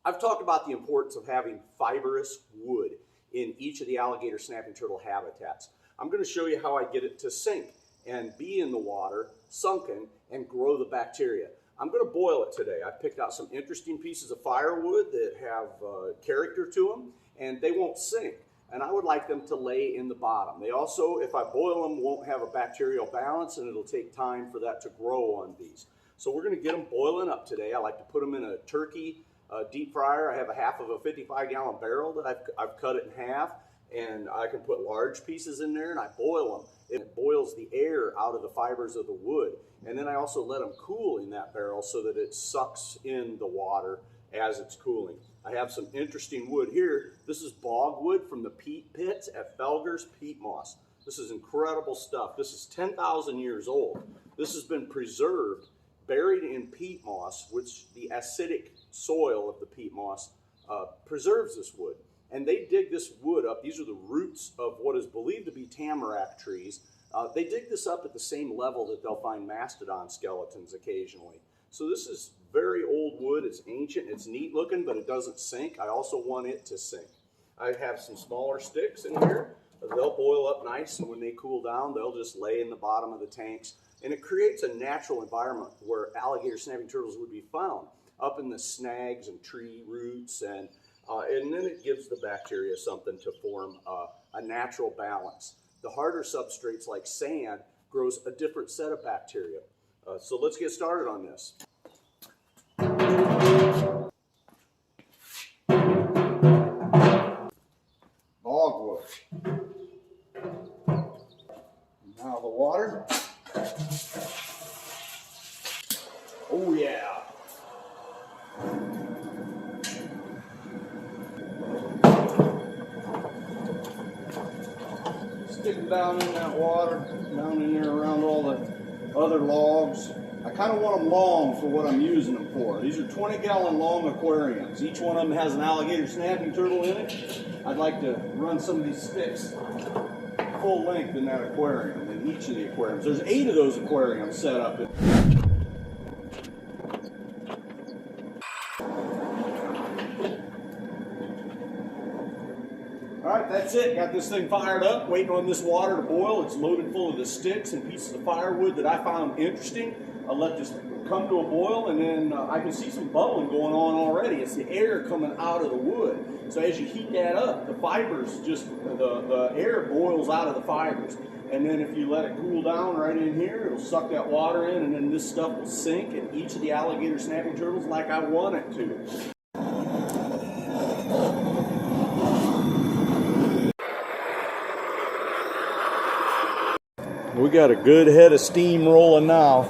I've talked about the importance of having fibrous wood in each of the alligator snapping turtle habitats. I'm going to show you how I get it to sink and be in the water, sunken, and grow the bacteria. I'm going to boil it today. I picked out some interesting pieces of firewood that have character to them, and they won't sink. And I would like them to lay in the bottom. They also, if I boil them, won't have a bacterial balance, and it'll take time for that to grow on these. So we're going to get them boiling up today. I like to put them in a turkey deep fryer. I have a half of a 55-gallon barrel that I've cut it in half, and I can put large pieces in there, and I boil them. It boils the air out of the fibers of the wood, and then I also let them cool in that barrel so that it sucks in the water as it's cooling. I have some interesting wood here. This is bog wood from the peat pits at Felger's Peat Moss. This is incredible stuff. This is 10,000 years old. This has been preserved, buried in peat moss, which the acidic soil of the peat moss preserves this wood. And they dig this wood up. These are the roots of what is believed to be tamarack trees. They dig this up at the same level that they'll find mastodon skeletons occasionally. So this is very old wood. It's ancient. It's neat looking, but it doesn't sink. I also want it to sink. I have some smaller sticks in here. They'll boil up nice, and when they cool down, they'll just lay in the bottom of the tanks. And it creates a natural environment where alligator snapping turtles would be found, up in the snags and tree roots, and then it gives the bacteria something to form a natural balance. The harder substrates like sand grows a different set of bacteria. So let's get started on this. Bogwood. Now the water. Oh yeah. Stick them down in that water, down in there around all the other logs. I kind of want them long for what I'm using them for. These are 20-gallon long aquariums. Each one of them has an alligator snapping turtle in it. I'd like to run some of these sticks full length in that aquarium, in each of the aquariums. There's 8 of those aquariums set up. Alright, that's it. Got this thing fired up, waiting on this water to boil. It's loaded full of the sticks and pieces of firewood that I found interesting. I'll let this come to a boil, and then I can see some bubbling going on already. It's the air coming out of the wood. So as you heat that up, the fibers the air boils out of the fibers. And then if you let it cool down right in here, it'll suck that water in, and then this stuff will sink in each of the alligator snapping turtles like I want it to. We got a good head of steam rolling now.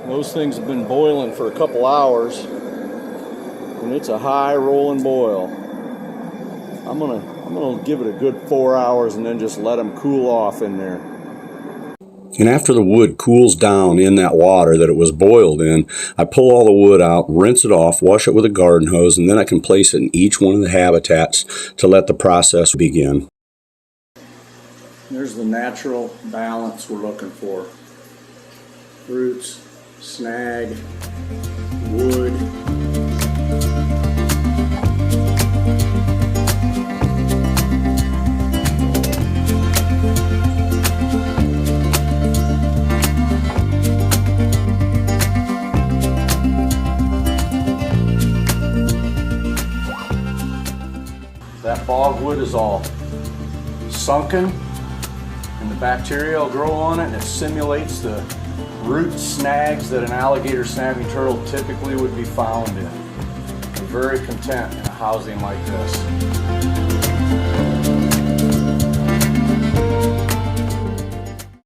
Those things have been boiling for a couple hours, and it's a high rolling boil. I'm gonna give it a good 4 hours and then just let them cool off in there. And after the wood cools down in that water that it was boiled in, I pull all the wood out, rinse it off, wash it with a garden hose, and then I can place it in each one of the habitats to let the process begin. There's the natural balance we're looking for. Roots, snag, wood. That bogwood is all sunken, and the bacteria will grow on it, and it simulates the root snags that an alligator snapping turtle typically would be found in. I'm very content in a housing like this.